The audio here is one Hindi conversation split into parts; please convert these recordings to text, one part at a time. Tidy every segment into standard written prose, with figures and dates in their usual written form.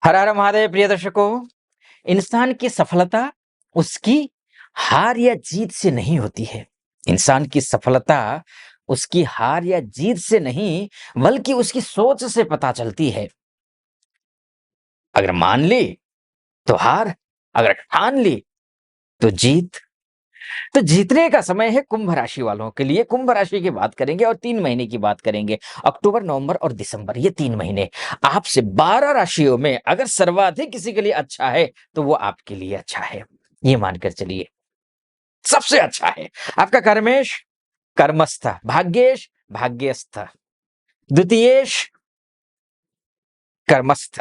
हर हर महादेव प्रिय दर्शकों। इंसान की सफलता उसकी हार या जीत से नहीं होती है। इंसान की सफलता उसकी हार या जीत से नहीं बल्कि उसकी सोच से पता चलती है। अगर मान ली तो हार, अगर ठान ली तो जीत। तो जीतने का समय है कुंभ राशि वालों के लिए। कुंभ राशि की बात करेंगे और 3 महीने की बात करेंगे। अक्टूबर, नवंबर और दिसंबर, ये 3 महीने आपसे 12 राशियों में अगर सर्वाधिक किसी के लिए अच्छा है तो वो आपके लिए अच्छा है। ये मानकर चलिए सबसे अच्छा है। आपका कर्मेश कर्मस्थ, भाग्येश भाग्यस्थ, द्वितीयेश कर्मस्थ।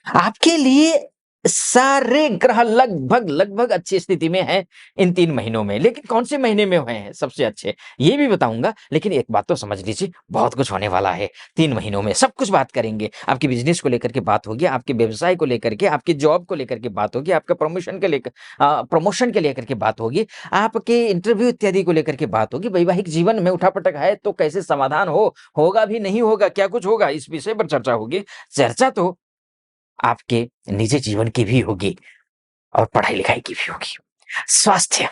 आपके लिए सारे ग्रह लगभग लगभग अच्छी स्थिति में हैं इन 3 महीनों में। लेकिन कौन से महीने में हुए हैं सबसे अच्छे, ये भी बताऊँगा। लेकिन एक बात तो समझ लीजिए, बहुत कुछ होने वाला है 3 महीनों में। सब कुछ बात करेंगे। आपके बिज़नेस को लेकर के बात होगी, आपके व्यवसाय को लेकर के, आपकी जॉब को लेकर के बात होगी, आपका प्रमोशन के लेकर के बात होगी, आपके इंटरव्यू इत्यादि को लेकर के बात होगी। वैवाहिक जीवन में उठा-पटक है तो कैसे समाधान होगा भी नहीं होगा, क्या कुछ होगा, इस विषय पर चर्चा होगी। चर्चा तो आपके निजी जीवन की भी होगी और पढ़ाई-लिखाई की भी होगी। स्वास्थ्य,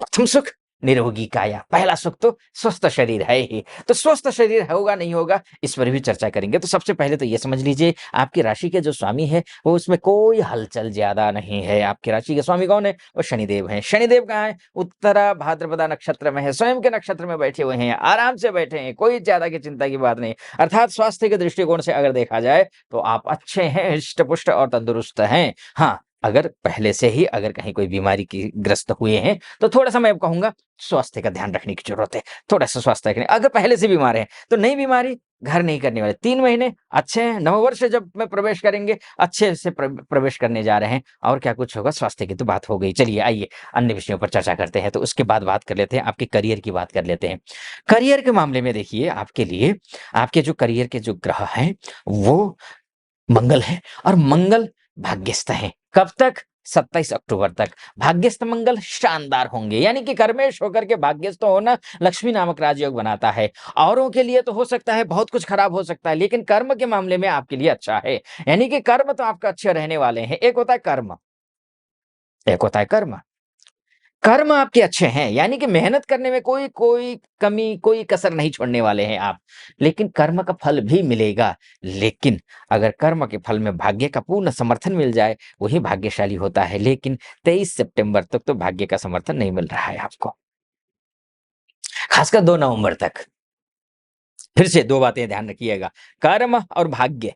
प्रथम सुख निरोगी काया, पहला सुख तो स्वस्थ शरीर है ही। तो स्वस्थ शरीर होगा नहीं होगा इस पर भी चर्चा करेंगे। तो सबसे पहले तो ये समझ लीजिए, आपकी राशि के जो स्वामी है वो उसमें कोई हलचल ज्यादा नहीं है। आपकी राशि के स्वामी कौन है? वो शनिदेव हैं। शनिदेव कहाँ है? उत्तरा भाद्रपदा नक्षत्र में है, स्वयं के नक्षत्र में बैठे हुए हैं, आराम से बैठे हैं, कोई ज्यादा की चिंता की बात नहीं। अर्थात स्वास्थ्य के दृष्टिकोण से अगर देखा जाए तो आप अच्छे हैं, हृष्ट पुष्ट और तंदुरुस्त हैं। हाँ, अगर पहले से ही अगर कहीं कोई बीमारी की ग्रस्त हुए हैं तो थोड़ा-सा मैं कहूँगा स्वास्थ्य का ध्यान रखने की ज़रूरत है। थोड़ा-सा स्वास्थ्य रखने, अगर पहले से बीमार हैं तो नई बीमारी घर नहीं करने वाले। 3 महीने अच्छे हैं, नववर्ष जब में प्रवेश करेंगे, अच्छे से प्रवेश करने जा रहे हैं और क्या कुछ होगा, स्वास्थ्य की तो बात हो गई। चलिए आइए अन्य विषयों पर चर्चा करते हैं। तो उसके बाद बात कर लेते हैं, आपके करियर की बात कर लेते हैं। करियर के मामले में देखिए आपके लिए, आपके जो करियर के जो ग्रह हैं वो मंगल है और मंगल भाग्यस्थ हैं। कब तक? 27 अक्टूबर तक। भाग्यस्थ मंगल शानदार होंगे, यानी कि कर्मेश होकर के भाग्यस्थ होना लक्ष्मी नामक राजयोग बनाता है। औरों के लिए तो हो सकता है बहुत कुछ खराब हो सकता है, लेकिन कर्म के मामले में आपके लिए अच्छा है। यानी कि कर्म तो आपका अच्छे रहने वाले हैं। एक होता है कर्म, एक होता है कर्म। कर्म आपके अच्छे हैं, यानी कि मेहनत करने में कोई कोई कमी, कोई कसर नहीं छोड़ने वाले हैं आप। लेकिन कर्म का फल भी मिलेगा। लेकिन अगर कर्म के फल में भाग्य का पूर्ण समर्थन मिल जाए, वही भाग्यशाली होता है। लेकिन 23 सितंबर तक तो भाग्य का समर्थन नहीं मिल रहा है आपको। खासकर 2 नवंबर तक। फिर से 2 बातें ध्यान रखिएगा, कर्म और भाग्य।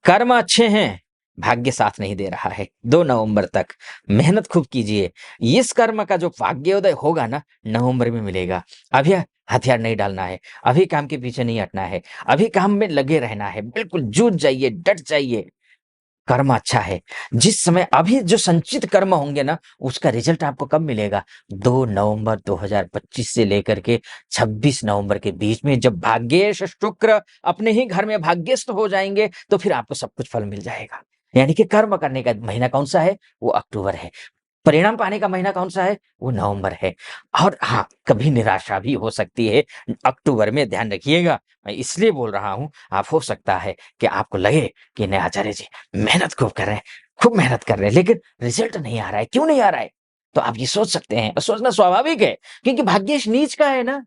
कर्म अच्छे हैं, भाग्य साथ नहीं दे रहा है 2 नवंबर तक। मेहनत खूब कीजिए। इस कर्म का जो भाग्योदय होगा ना, नवंबर में मिलेगा। अभी हथियार नहीं डालना है, अभी काम के पीछे नहीं हटना है, अभी काम में लगे रहना है। बिल्कुल जूझ जाइए, डट जाइए। कर्म अच्छा है। जिस समय अभी जो संचित कर्म होंगे ना, उसका रिजल्ट आपको कब मिलेगा? 2 नवंबर 2025 से लेकर के 26 नवंबर के बीच में, जब भाग्येश शुक्र अपने ही घर में भाग्यस्थ हो जाएँगे, तो फिर आपको सब कुछ फल मिल जाएगा। यानी कि कर्म करने का महीना कौन-सा है? वो अक्टूबर है। परिणाम पाने का महीना कौन-सा है? वो नवंबर है। और हाँ, कभी निराशा भी हो सकती है अक्टूबर में, ध्यान रखिएगा। मैं इसलिए बोल रहा हूँ, आप हो सकता है कि आपको लगे कि नहीं आचार्य जी, मेहनत खूब कर रहे हैं, खूब मेहनत कर रहे हैं, लेकिन रिज़ल्ट नहीं आ रहा है, क्यों नहीं आ रहा है? तो आप ये सोच सकते हैं और सोचना स्वाभाविक है, क्योंकि भाग्येश नीच का है ना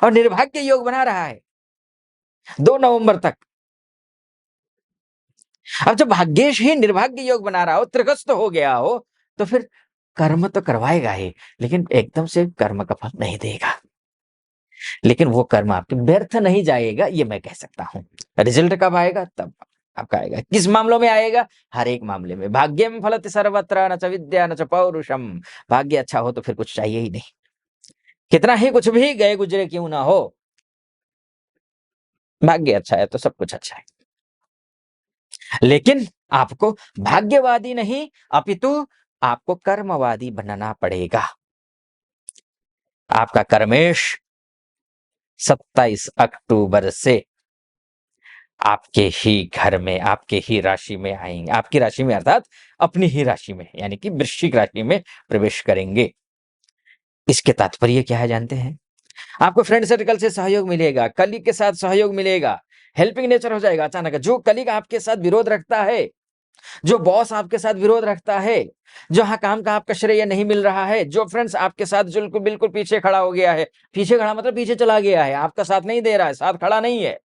और निर्भाग्य योग बना रहा है 2 नवंबर तक। अब जब भाग्येश ही निर्भाग्य योग बना रहा हो, त्रिगस्त हो गया हो, तो फिर कर्म तो करवाएगा ही, लेकिन एकदम से कर्म का फल नहीं देगा। लेकिन वो कर्म आपके व्यर्थ नहीं जाएगा, ये मैं कह सकता हूँ। रिज़ल्ट कब आएगा? तब आपका आएगा। किस मामलों में आएगा? हर एक मामले में। भाग्यम फलति सर्वत्र न च विद्या न च पौरुषम। भाग्य अच्छा हो तो फिर कुछ चाहिए ही नहीं। कितना ही कुछ भी गए गुजरे क्यों ना हो, भाग्य अच्छा है तो सब कुछ अच्छा है। लेकिन आपको भाग्यवादी नहीं, अपितु आपको कर्मवादी बनना पड़ेगा। आपका कर्मेश 27 अक्टूबर से आपके ही घर में, आपके ही राशि में आएँगे। आपकी राशि में अर्थात अपनी ही राशि में, यानी कि वृश्चिक राशि में प्रवेश करेंगे। इसके तात्पर्य क्या है जानते हैं? आपको फ्रेंड सर्कल से सहयोग मिलेगा, कलीग के साथ सहयोग मिलेगा। हेल्पिंग नेचर हो जाएगा अचानक। जो कलीग आपके साथ विरोध रखता है, जो बॉस आपके साथ विरोध रखता है, जहाँ काम का आपका श्रेय नहीं मिल रहा है, जो फ्रेंड्स आपके साथ बिल्कुल बिल्कुल पीछे खड़ा हो गया है, पीछे खड़ा मतलब पीछे चला गया है, आपका साथ नहीं दे रहा है, साथ खड़ा नहीं है,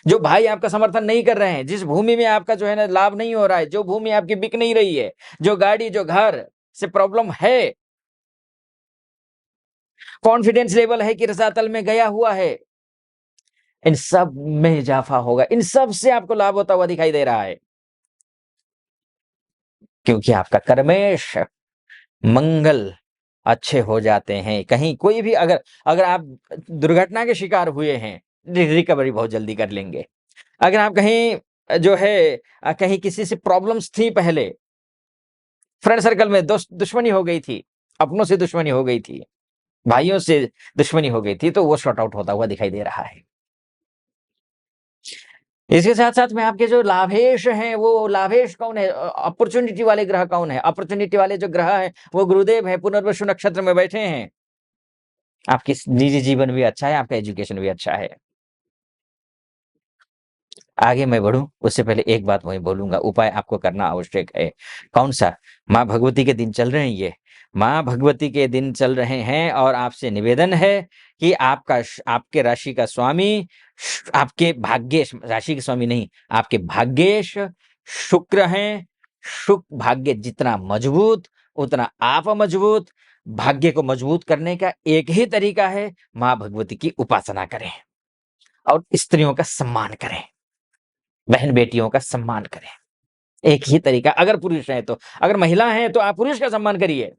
जो भाई आपका समर्थन नहीं कर रहे हैं, जिस भूमि में आपका जो है ना लाभ नहीं हो रहा है, जो भूमि आपकी बिक नहीं रही है, जो गाड़ी, जो घर से प्रॉब्लम है, कॉन्फिडेंस लेवल है कि रसातल में गया हुआ है, इन सब में इजाफा होगा, इन सब से आपको लाभ होता हुआ दिखाई दे रहा है। क्योंकि आपका कर्मेश मंगल अच्छे हो जाते हैं। कहीं कोई भी अगर अगर आप दुर्घटना के शिकार हुए हैं, रिकवरी बहुत जल्दी कर लेंगे। अगर आप कहीं जो है कहीं किसी से प्रॉब्लम्स थी पहले, फ्रेंड सर्कल में दुश्मनी हो गई थी, अपनों से दुश्मनी हो गई थी, भाइयों से दुश्मनी हो गई थी, तो वो सॉर्ट आउट होता हुआ दिखाई दे रहा है। इसके साथ-साथ में आपके जो लाभेश हैं, वो लाभेश कौन है? अपॉर्च्युनिटी वाले ग्रह कौन है? अपॉर्च्युनिटी वाले जो ग्रह हैं, वो गुरुदेव हैं, पुनर्वसु नक्षत्र में बैठे हैं। आपकी निजी जीवन भी अच्छा है, आपका एजुकेशन भी अच्छा है। आगे मैं बढ़ूँ, उससे पहले एक बात मैं बोलूँगा, उपाय आपको करना आवश्यक है। कौन-सा? माँ भगवती के दिन चल रहे हैं ये। माँ भगवती के दिन चल रहे हैं और आपसे निवेदन है कि आपके राशि का स्वामी आपके भाग्येश राशि के स्वामी नहीं, आपके भाग्येश शुक्र हैं। भाग्य जितना मजबूत, उतना आप मजबूत। भाग्य को मजबूत करने का एक ही तरीका है, माँ भगवती की उपासना करें और स्त्रियों का सम्मान करें। बहन-बेटियों का सम्मान करें। एक ही तरीका अगर पुरुष हैं तो, अगर महिला हैं तो आप पुरुष का सम्मान करिए।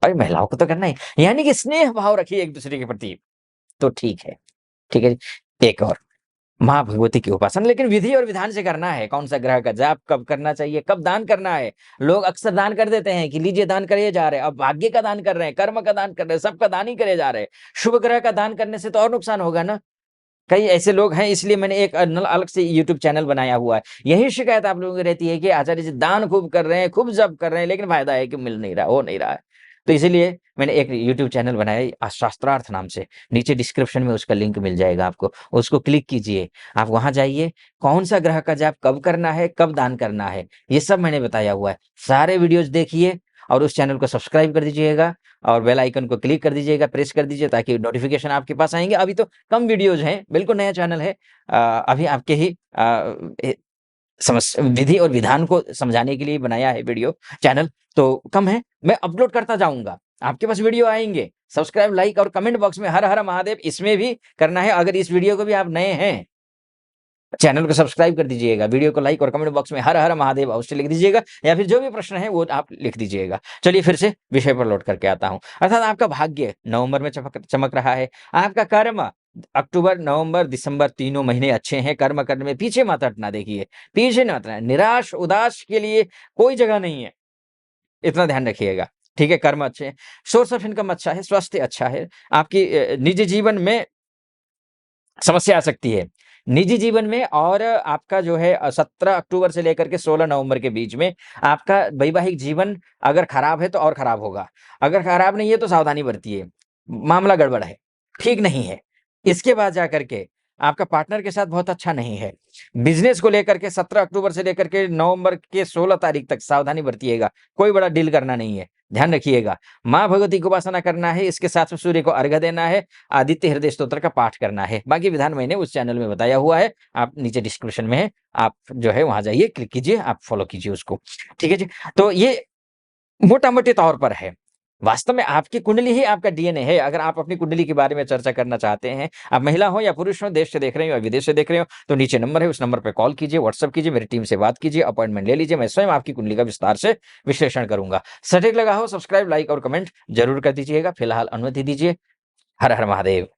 अरे महिलाओं को तो करना ही यानी कि स्नेह भाव रखिए एक-दूसरे के प्रति, तो ठीक है। ठीक है जी? एक और, माँ भगवती की उपासना लेकिन विधि और विधान से करना है। कौन-सा ग्रह का जाप कब करना चाहिए, कब दान करना है। लोग अक्सर दान कर देते हैं कि लीजिए दान करिए जा रहे हैं। अब भाग्य का दान कर रहे हैं, कर्म का दान कर रहे हैं, सबका दान ही करे जा रहे हैं। शुभ ग्रह का दान करने से तो और नुकसान होगा ना। कई ऐसे लोग हैं इसलिए मैंने एक अलग से यूट्यूब चैनल बनाया हुआ है। यही शिकायत आप लोगों की रहती है कि आचार्य जी दान खूब कर रहे हैं, खूब जप कर रहे हैं, लेकिन फ़ायदा है कि मिल नहीं रहा, हो नहीं रहा है। तो इसीलिए मैंने एक यूट्यूब चैनल बनाया है शास्त्रार्थ नाम से। नीचे डिस्क्रिप्शन में उसका लिंक मिल जाएगा आपको, उसको क्लिक कीजिए। आप वहाँ जाइए, कौन-सा ग्रह का जाप कब करना है, कब दान करना है, ये सब मैंने बताया हुआ है। सारे वीडियोज़ देखिए और उस चैनल को सब्सक्राइब कर दीजिएगा और बेल आइकन को क्लिक कर दीजिएगा, प्रेस कर दीजिए ताकि नोटिफ़िकेशन आपके पास आएँगे। अभी तो कम वीडियोज़ हैं, बिल्कुल नया चैनल है। अभी आपके ही ए विधि और विधान को समझाने के लिए बनाया है वीडियो चैनल, तो कम है, मैं अपलोड करता जाऊँगा। आपके पास वीडियो आएँगे, सब्सक्राइब, लाइक और कमेंट बॉक्स में हर हर महादेव इसमें भी करना है। अगर इस वीडियो को भी आप नए हैं, चैनल को सब्सक्राइब कर दीजिएगा, वीडियो को लाइक और कमेंट बॉक्स में हर हर महादेव अवश्य लिख दीजिएगा या फिर जो भी प्रश्न है वो आप लिख दीजिएगा। चलिए फिर से विषय पर लौट करके आता हूँ। अर्थात आपका भाग्य नवंबर में चमक रहा है। आपका कर्म अक्टूबर, नवंबर, दिसंबर तीनों महीने अच्छे हैं। कर्म करने में पीछे मत हटना देखिए, पीछे न हटना। निराश, उदास के लिए कोई जगह नहीं है, इतना ध्यान रखिएगा। ठीक है, कर्म अच्छे हैं, सोर्स ऑफ इनकम अच्छा है, स्वास्थ्य अच्छा है। आपकी निजी जीवन में समस्या आ सकती है। निजी जीवन में और आपका जो है 17 अक्टूबर से लेकर के 16 नवंबर के बीच में आपका वैवाहिक जीवन अगर खराब है तो और खराब होगा। अगर खराब नहीं है तो सावधानी बरतिए। मामला गड़बड़ है, ठीक नहीं है। इसके बाद जाकर के आपका पार्टनर के साथ बहुत अच्छा नहीं है। बिज़नेस को लेकर के 17 अक्टूबर से लेकर के नवंबर के 16 तारीख तक सावधानी बरतिएगा। कोई बड़ा डील करना नहीं है, ध्यान रखिएगा। माँ भगवती की उपासना करना है, इसके साथ में सूर्य को अर्घ्य देना है, आदित्य हृदय स्तोत्र का पाठ करना है। बाकी विधान मैंने उस चैनल में बताया हुआ है, आप नीचे डिस्क्रिप्शन में है, आप जो है वहाँ जाइए, क्लिक कीजिए, आप फॉलो कीजिए उसको। ठीक है जी? तो ये मोटा-मोटे तौर पर है। वास्तव में आपकी कुंडली ही आपका डीएनए है। अगर आप अपनी कुंडली के बारे में चर्चा करना चाहते हैं, आप महिला हो या पुरुष हो, देश से देख रहे हो या विदेश से देख रहे हो, तो नीचे नंबर है, उस नंबर पे कॉल कीजिए, व्हाट्सएप कीजिए, मेरी टीम से बात कीजिए, अपॉइंटमेंट ले लीजिए। मैं स्वयं आपकी कुंडली का विस्तार से विश्लेषण करूँगा। सटीक लगा हो, सब्सक्राइब, लाइक और कमेंट ज़रूर कर दीजिएगा। फिलहाल अनुमति दीजिए। हर हर महादेव।